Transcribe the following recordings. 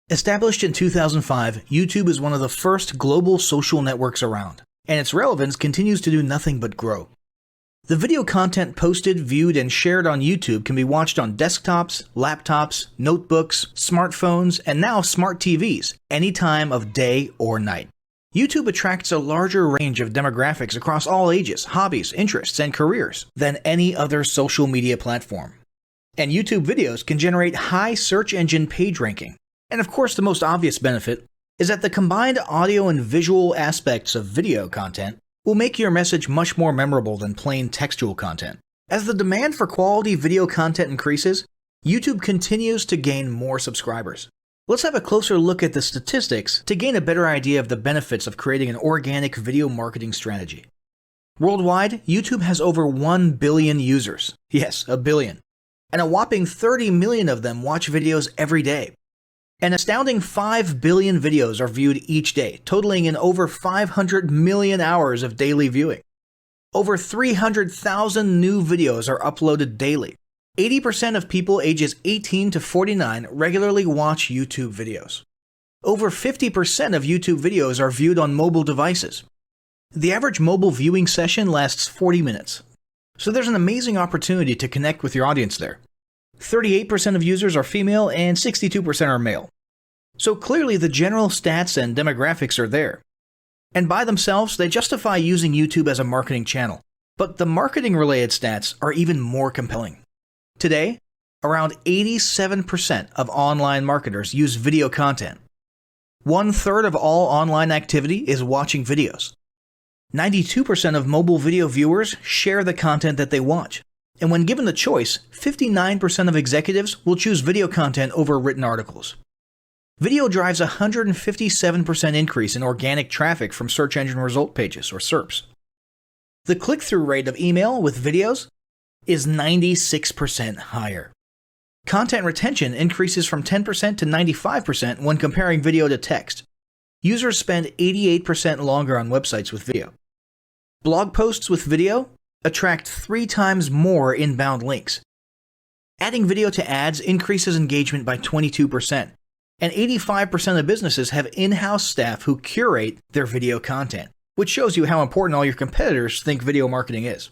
Established in 2005, YouTube is one of the first global social networks around, and its relevance continues to do nothing but grow. The video content posted, viewed, and shared on YouTube can be watched on desktops, laptops, notebooks, smartphones, and now smart TVs, any time of day or night. YouTube attracts a larger range of demographics across all ages, hobbies, interests, and careers than any other social media platform. And YouTube videos can generate high search engine page ranking. And of course, the most obvious benefit is that the combined audio and visual aspects of video content will make your message much more memorable than plain textual content. As the demand for quality video content increases, YouTube continues to gain more subscribers. Let's have a closer look at the statistics to gain a better idea of the benefits of creating an organic video marketing strategy. Worldwide, YouTube has over 1 billion users. Yes, a billion. And a whopping 30 million of them watch videos every day. An astounding 5 billion videos are viewed each day, totaling in over 500 million hours of daily viewing. Over 300,000 new videos are uploaded daily. 80% of people ages 18 to 49 regularly watch YouTube videos. Over 50% of YouTube videos are viewed on mobile devices. The average mobile viewing session lasts 40 minutes. So there's an amazing opportunity to connect with your audience there. 38% of users are female and 62% are male. So clearly the general stats and demographics are there. And by themselves, they justify using YouTube as a marketing channel. But the marketing-related stats are even more compelling. Today, around 87% of online marketers use video content. 1/3 of all online activity is watching videos. 92% of mobile video viewers share the content that they watch. And when given the choice, 59% of executives will choose video content over written articles. Video drives a 157% increase in organic traffic from search engine result pages, or SERPs. The click-through rate of email with videos is 96% higher. Content retention increases from 10% to 95% when comparing video to text. Users spend 88% longer on websites with video. Blog posts with video attract 3 times more inbound links. Adding video to ads increases engagement by 22%, and 85% of businesses have in-house staff who curate their video content, which shows you how important all your competitors think video marketing is.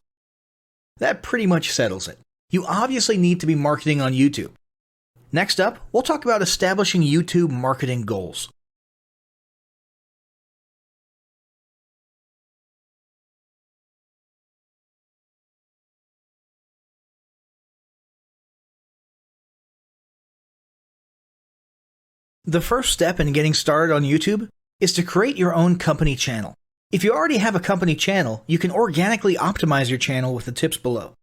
That pretty much settles it. You obviously need to be marketing on YouTube. Next up, we'll talk about establishing YouTube marketing goals. The first step in getting started on YouTube is to create your own company channel. If you already have a company channel, you can organically optimize your channel with the tips below.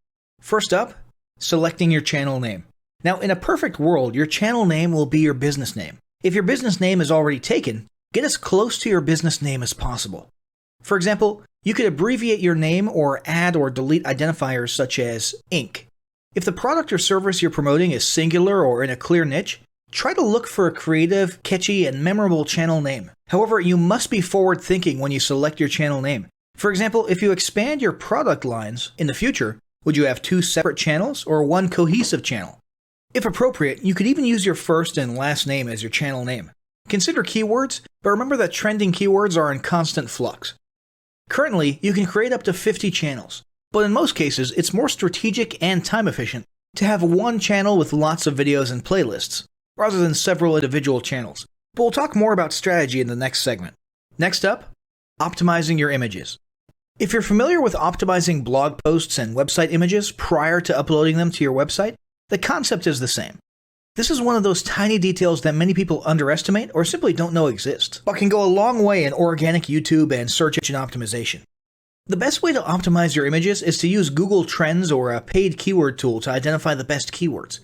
First up, selecting your channel name. Now, in a perfect world, your channel name will be your business name. If your business name is already taken, get as close to your business name as possible. For example, you could abbreviate your name or add or delete identifiers such as Inc. If the product or service you're promoting is singular or in a clear niche, try to look for a creative, catchy, and memorable channel name. However, you must be forward-thinking when you select your channel name. For example, if you expand your product lines in the future, would you have 2 separate channels or 1 cohesive channel? If appropriate, you could even use your first and last name as your channel name. Consider keywords, but remember that trending keywords are in constant flux. Currently, you can create up to 50 channels, but in most cases, it's more strategic and time-efficient to have 1 channel with lots of videos and playlists, rather than several individual channels. But we'll talk more about strategy in the next segment. Next up, optimizing your images. If you're familiar with optimizing blog posts and website images prior to uploading them to your website, the concept is the same. This is one of those tiny details that many people underestimate or simply don't know exist, but can go a long way in organic YouTube and search engine optimization. The best way to optimize your images is to use Google Trends or a paid keyword tool to identify the best keywords.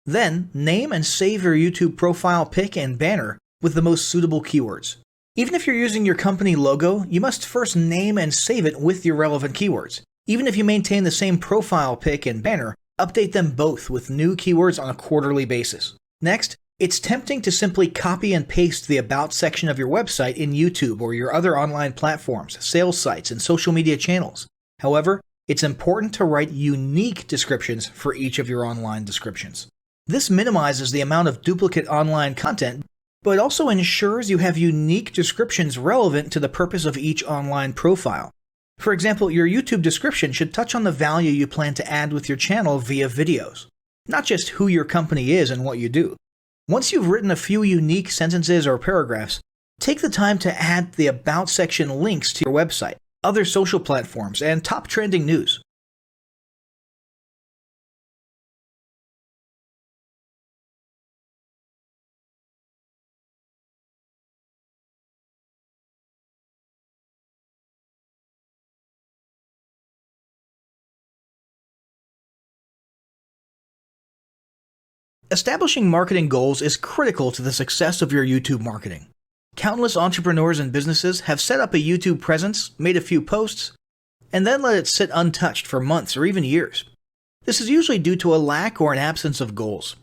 Then, name and save your YouTube profile pic and banner with the most suitable keywords. Even if you're using your company logo, you must first name and save it with your relevant keywords. Even if you maintain the same profile pic and banner, update them both with new keywords on a quarterly basis. Next, it's tempting to simply copy and paste the About section of your website in YouTube or your other online platforms, sales sites, and social media channels. However, it's important to write unique descriptions for each of your online descriptions. This minimizes the amount of duplicate online content but it also ensures you have unique descriptions relevant to the purpose of each online profile. For example, your YouTube description should touch on the value you plan to add with your channel via videos, not just who your company is and what you do. Once you've written a few unique sentences or paragraphs, take the time to add the About section links to your website, other social platforms, and top trending news. Establishing marketing goals is critical to the success of your YouTube marketing. Countless entrepreneurs and businesses have set up a YouTube presence, made a few posts, and then let it sit untouched for months or even years. This is usually due to a lack or an absence of goals.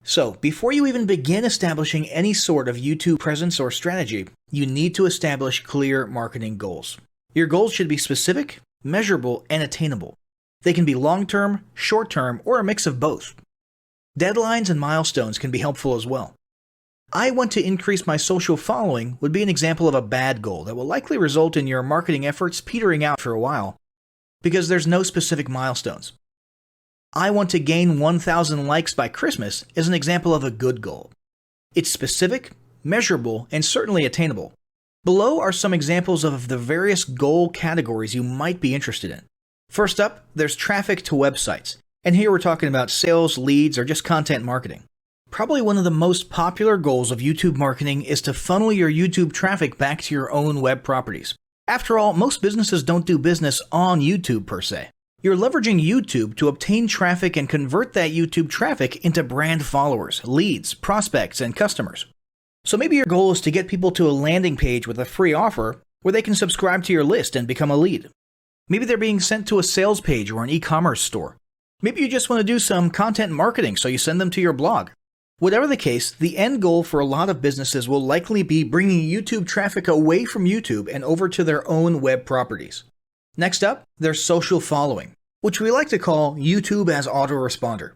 So, before you even begin establishing any sort of YouTube presence or strategy, you need to establish clear marketing goals. Your goals should be specific, measurable, and attainable. They can be long-term, short-term, or a mix of both. Deadlines and milestones can be helpful as well. I want to increase my social following would be an example of a bad goal that will likely result in your marketing efforts petering out for a while, because there's no specific milestones. I want to gain 1,000 likes by Christmas is an example of a good goal. It's specific, measurable, and certainly attainable. Below are some examples of the various goal categories you might be interested in. First up, there's traffic to websites. And here we're talking about sales, leads, or just content marketing. Probably one of the most popular goals of YouTube marketing is to funnel your YouTube traffic back to your own web properties. After all, most businesses don't do business on YouTube per se. You're leveraging YouTube to obtain traffic and convert that YouTube traffic into brand followers, leads, prospects, and customers. So maybe your goal is to get people to a landing page with a free offer where they can subscribe to your list and become a lead. Maybe they're being sent to a sales page or an e-commerce store. Maybe you just want to do some content marketing, so you send them to your blog. Whatever the case, the end goal for a lot of businesses will likely be bringing YouTube traffic away from YouTube and over to their own web properties. Next up, there's social following, which we like to call YouTube as autoresponder.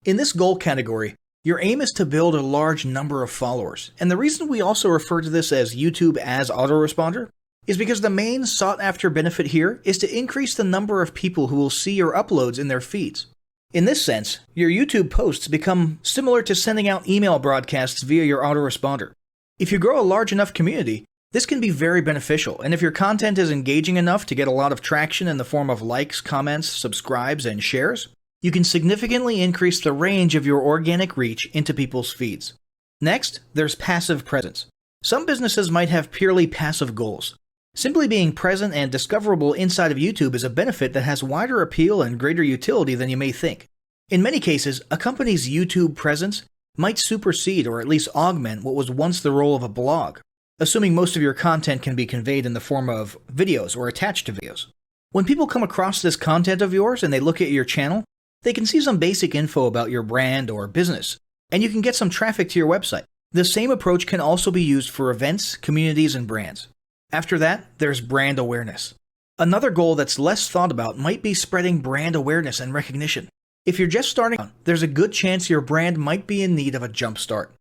In this goal category, your aim is to build a large number of followers, and the reason we also refer to this as YouTube as autoresponder is because the main sought-after benefit here is to increase the number of people who will see your uploads in their feeds. In this sense, your YouTube posts become similar to sending out email broadcasts via your autoresponder. If you grow a large enough community, this can be very beneficial, and if your content is engaging enough to get a lot of traction in the form of likes, comments, subscribes, and shares, you can significantly increase the range of your organic reach into people's feeds. Next, there's passive presence. Some businesses might have purely passive goals. Simply being present and discoverable inside of YouTube is a benefit that has wider appeal and greater utility than you may think. In many cases, a company's YouTube presence might supersede or at least augment what was once the role of a blog, assuming most of your content can be conveyed in the form of videos or attached to videos. When people come across this content of yours and they look at your channel, they can see some basic info about your brand or business, and you can get some traffic to your website. The same approach can also be used for events, communities, and brands. After that, there's brand awareness. Another goal that's less thought about might be spreading brand awareness and recognition. If you're just starting out, there's a good chance your brand might be in need of a jump start.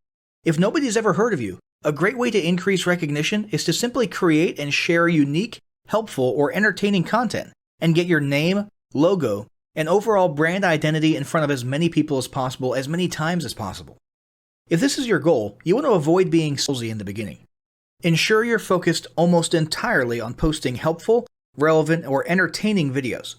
If nobody's ever heard of you, a great way to increase recognition is to simply create and share unique, helpful, or entertaining content and get your name, logo, and overall brand identity in front of as many people as possible as many times as possible. If this is your goal, you want to avoid being salesy in the beginning. Ensure you're focused almost entirely on posting helpful, relevant, or entertaining videos.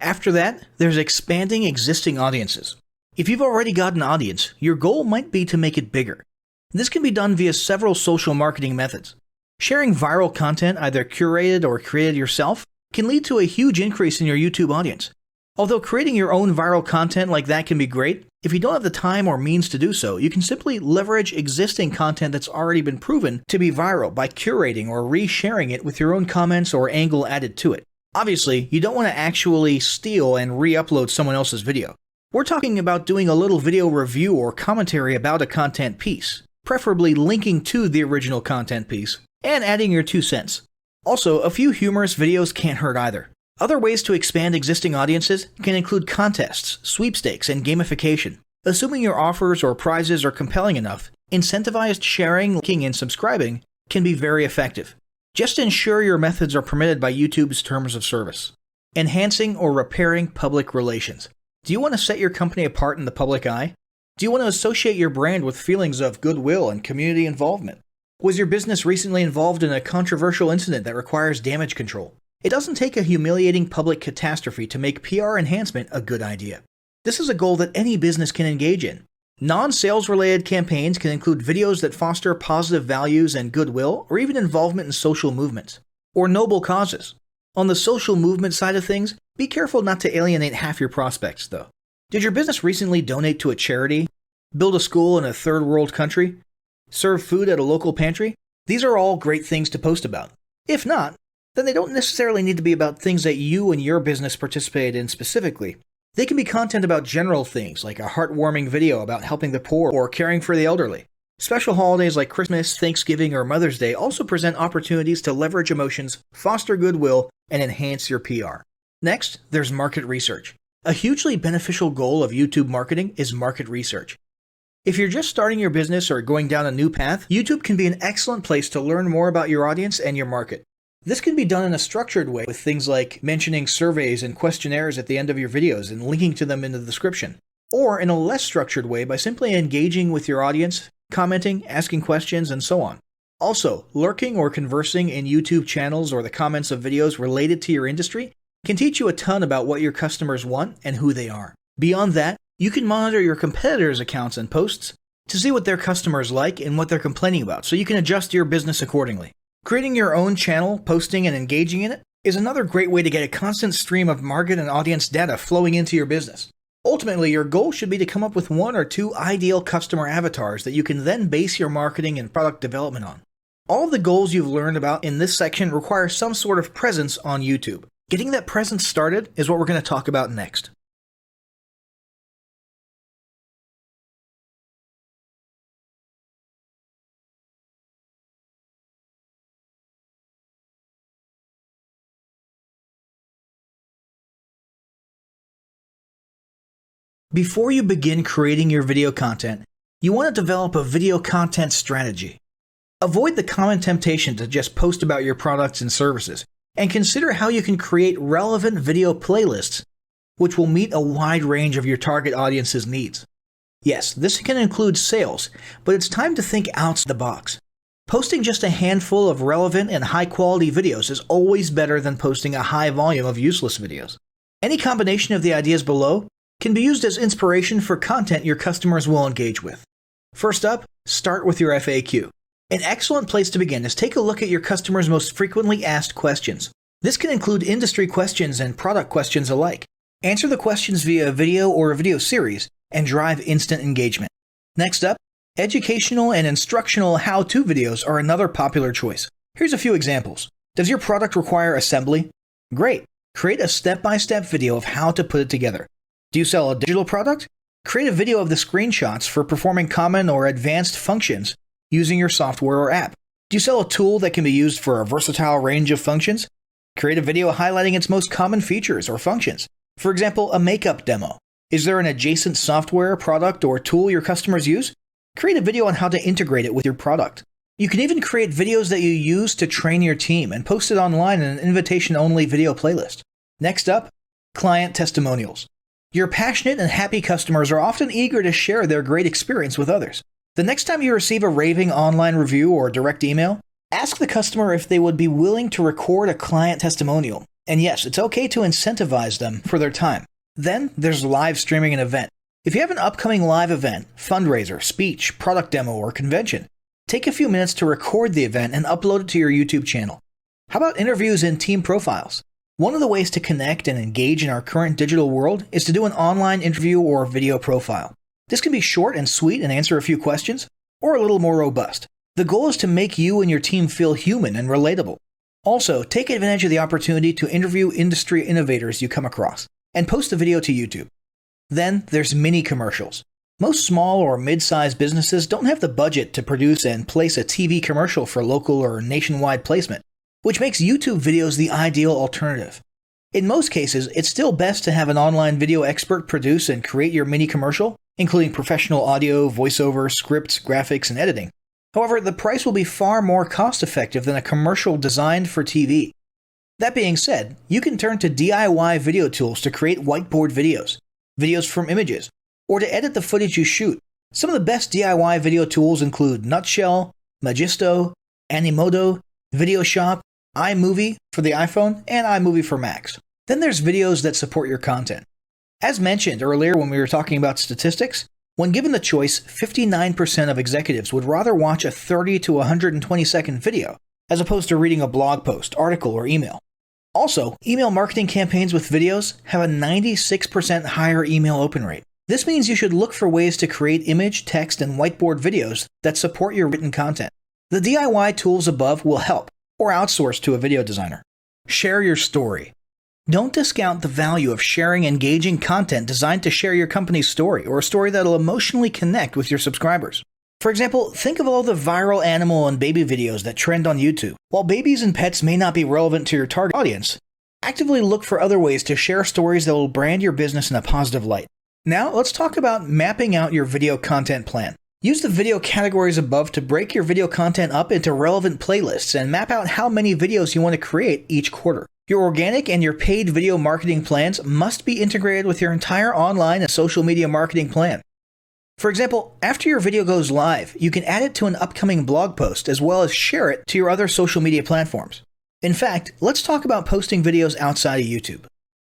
After that, there's expanding existing audiences. If you've already got an audience, your goal might be to make it bigger. This can be done via several social marketing methods. Sharing viral content, either curated or created yourself, can lead to a huge increase in your YouTube audience. Although creating your own viral content like that can be great, if you don't have the time or means to do so, you can simply leverage existing content that's already been proven to be viral by curating or resharing it with your own comments or angle added to it. Obviously, you don't want to actually steal and re-upload someone else's video. We're talking about doing a little video review or commentary about a content piece, preferably linking to the original content piece, and adding your 2 cents. Also, a few humorous videos can't hurt either. Other ways to expand existing audiences can include contests, sweepstakes, and gamification. Assuming your offers or prizes are compelling enough, incentivized sharing, liking, and subscribing can be very effective. Just ensure your methods are permitted by YouTube's terms of service. Enhancing or repairing public relations. Do you want to set your company apart in the public eye? Do you want to associate your brand with feelings of goodwill and community involvement? Was your business recently involved in a controversial incident that requires damage control? It doesn't take a humiliating public catastrophe to make PR enhancement a good idea. This is a goal that any business can engage in. Non-sales related campaigns can include videos that foster positive values and goodwill, or even involvement in social movements, or noble causes. On the social movement side of things, be careful not to alienate half your prospects, though. Did your business recently donate to a charity? Build a school in a third world country? Serve food at a local pantry? These are all great things to post about. If not, then they don't necessarily need to be about things that you and your business participated in specifically. They can be content about general things, like a heartwarming video about helping the poor or caring for the elderly. Special holidays like Christmas, Thanksgiving, or Mother's Day also present opportunities to leverage emotions, foster goodwill, and enhance your PR. Next, there's market research. A hugely beneficial goal of YouTube marketing is market research. If you're just starting your business or going down a new path, YouTube can be an excellent place to learn more about your audience and your market. This can be done in a structured way with things like mentioning surveys and questionnaires at the end of your videos and linking to them in the description, or in a less structured way by simply engaging with your audience, commenting, asking questions, and so on. Also, lurking or conversing in YouTube channels or the comments of videos related to your industry can teach you a ton about what your customers want and who they are. Beyond that, you can monitor your competitors' accounts and posts to see what their customers like and what they're complaining about, so you can adjust your business accordingly. Creating your own channel, posting, and engaging in it is another great way to get a constant stream of market and audience data flowing into your business. Ultimately, your goal should be to come up with 1 or 2 ideal customer avatars that you can then base your marketing and product development on. All of the goals you've learned about in this section require some sort of presence on YouTube. Getting that presence started is what we're going to talk about next. Before you begin creating your video content, you want to develop a video content strategy. Avoid the common temptation to just post about your products and services, and consider how you can create relevant video playlists which will meet a wide range of your target audience's needs. Yes, this can include sales, but it's time to think outside the box. Posting just a handful of relevant and high-quality videos is always better than posting a high volume of useless videos. Any combination of the ideas below can be used as inspiration for content your customers will engage with. First up, start with your FAQ. An excellent place to begin is take a look at your customers' most frequently asked questions. This can include industry questions and product questions alike. Answer the questions via a video or a video series and drive instant engagement. Next up, educational and instructional how-to videos are another popular choice. Here's a few examples. Does your product require assembly? Great. Create a step-by-step video of how to put it together. Do you sell a digital product? Create a video of the screenshots for performing common or advanced functions using your software or app. Do you sell a tool that can be used for a versatile range of functions? Create a video highlighting its most common features or functions. For example, a makeup demo. Is there an adjacent software, product, or tool your customers use? Create a video on how to integrate it with your product. You can even create videos that you use to train your team and post it online in an invitation-only video playlist. Next up, client testimonials. Your passionate and happy customers are often eager to share their great experience with others. The next time you receive a raving online review or direct email, ask the customer if they would be willing to record a client testimonial. And yes, it's okay to incentivize them for their time. Then there's live streaming an event. If you have an upcoming live event, fundraiser, speech, product demo, or convention, take a few minutes to record the event and upload it to your YouTube channel. How about interviews and team profiles? One of the ways to connect and engage in our current digital world is to do an online interview or video profile. This can be short and sweet and answer a few questions, or a little more robust. The goal is to make you and your team feel human and relatable. Also, take advantage of the opportunity to interview industry innovators you come across, and post the video to YouTube. Then there's mini commercials. Most small or mid-sized businesses don't have the budget to produce and place a TV commercial for local or nationwide placement, which makes YouTube videos the ideal alternative. In most cases, it's still best to have an online video expert produce and create your mini commercial including professional audio, voiceover, scripts, graphics, and editing. However, the price will be far more cost-effective than a commercial designed for TV. That being said, you can turn to DIY video tools to create whiteboard videos, videos from images, or to edit the footage you shoot. Some of the best DIY video tools include Nutshell, Magisto, Animoto, VideoShop, iMovie for the iPhone, and iMovie for Macs. Then there's videos that support your content. As mentioned earlier when we were talking about statistics, when given the choice, 59% of executives would rather watch a 30 to 120 second video as opposed to reading a blog post, article, or email. Also, email marketing campaigns with videos have a 96% higher email open rate. This means you should look for ways to create image, text, and whiteboard videos that support your written content. The DIY tools above will help, or outsource to a video designer. Share your story. Don't discount the value of sharing engaging content designed to share your company's story, or a story that'll emotionally connect with your subscribers. For example, think of all the viral animal and baby videos that trend on YouTube. While babies and pets may not be relevant to your target audience, actively look for other ways to share stories that will brand your business in a positive light. Now, let's talk about mapping out your video content plan. Use the video categories above to break your video content up into relevant playlists and map out how many videos you want to create each quarter. Your organic and your paid video marketing plans must be integrated with your entire online and social media marketing plan. For example, after your video goes live, you can add it to an upcoming blog post as well as share it to your other social media platforms. In fact, let's talk about posting videos outside of YouTube.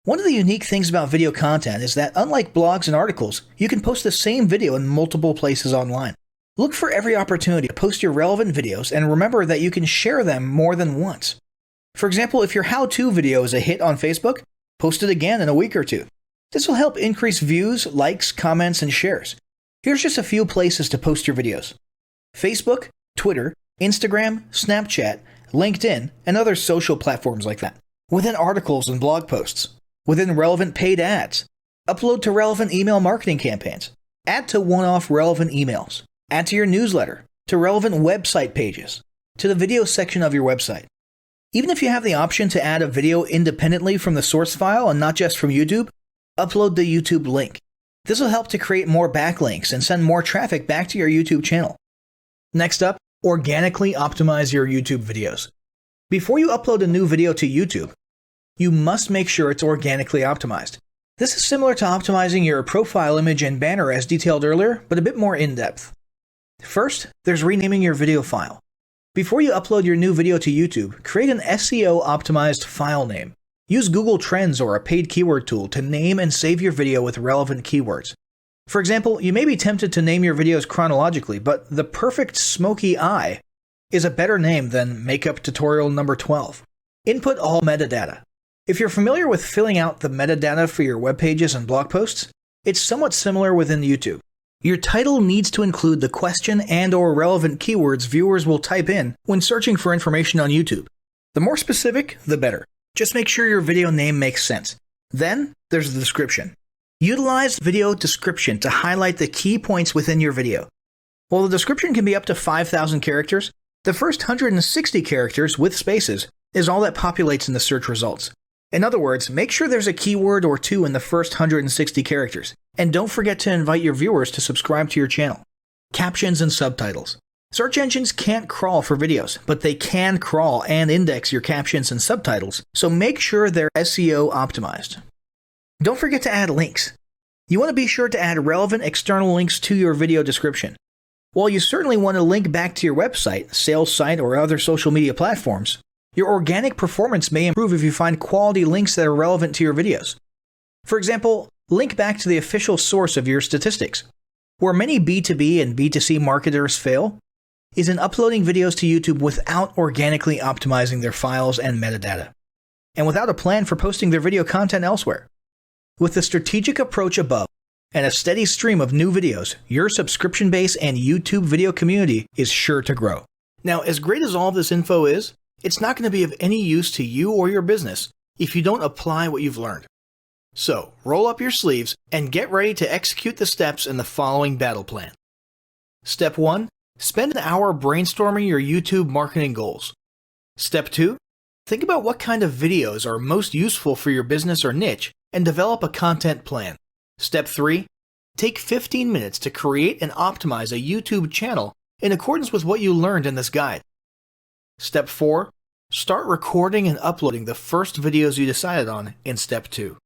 One of the unique things about video content is that unlike blogs and articles, you can post the same video in multiple places online. Look for every opportunity to post your relevant videos and remember that you can share them more than once. For example, if your how-to video is a hit on Facebook, post it again in a week or two. This will help increase views, likes, comments, and shares. Here's just a few places to post your videos: Facebook, Twitter, Instagram, Snapchat, LinkedIn, and other social platforms like that. Within articles and blog posts. Within relevant paid ads. Upload to relevant email marketing campaigns. Add to one-off relevant emails. Add to your newsletter. To relevant website pages. To the video section of your website. Even if you have the option to add a video independently from the source file and not just from YouTube, upload the YouTube link. This will help to create more backlinks and send more traffic back to your YouTube channel. Next up, organically optimize your YouTube videos. Before you upload a new video to YouTube, you must make sure it's organically optimized. This is similar to optimizing your profile image and banner as detailed earlier, but a bit more in-depth. First, there's renaming your video file. Before you upload your new video to YouTube, create an SEO-optimized file name. Use Google Trends or a paid keyword tool to name and save your video with relevant keywords. For example, you may be tempted to name your videos chronologically, but the perfect smoky eye is a better name than makeup tutorial number 12. Input all metadata. If you're familiar with filling out the metadata for your web pages and blog posts, it's somewhat similar within YouTube. Your title needs to include the question and/or relevant keywords viewers will type in when searching for information on YouTube. The more specific, the better. Just make sure your video name makes sense. Then, there's the description. Utilize video description to highlight the key points within your video. While the description can be up to 5,000 characters, the first 160 characters with spaces is all that populates in the search results. In other words, make sure there's a keyword or two in the first 160 characters, and don't forget to invite your viewers to subscribe to your channel. Captions and subtitles. Search engines can't crawl for videos, but they can crawl and index your captions and subtitles, so make sure they're SEO optimized. Don't forget to add links. You want to be sure to add relevant external links to your video description. While you certainly want to link back to your website, sales site, or other social media platforms, your organic performance may improve if you find quality links that are relevant to your videos. For example, link back to the official source of your statistics. Where many B2B and B2C marketers fail is in uploading videos to YouTube without organically optimizing their files and metadata, and without a plan for posting their video content elsewhere. With the strategic approach above and a steady stream of new videos, your subscription base and YouTube video community is sure to grow. Now, as great as all of this info is, it's not going to be of any use to you or your business if you don't apply what you've learned. So, roll up your sleeves and get ready to execute the steps in the following battle plan. Step 1. Spend an hour brainstorming your YouTube marketing goals. Step 2. Think about what kind of videos are most useful for your business or niche and develop a content plan. Step 3. Take 15 minutes to create and optimize a YouTube channel in accordance with what you learned in this guide. Step 4. Start recording and uploading the first videos you decided on in Step 2.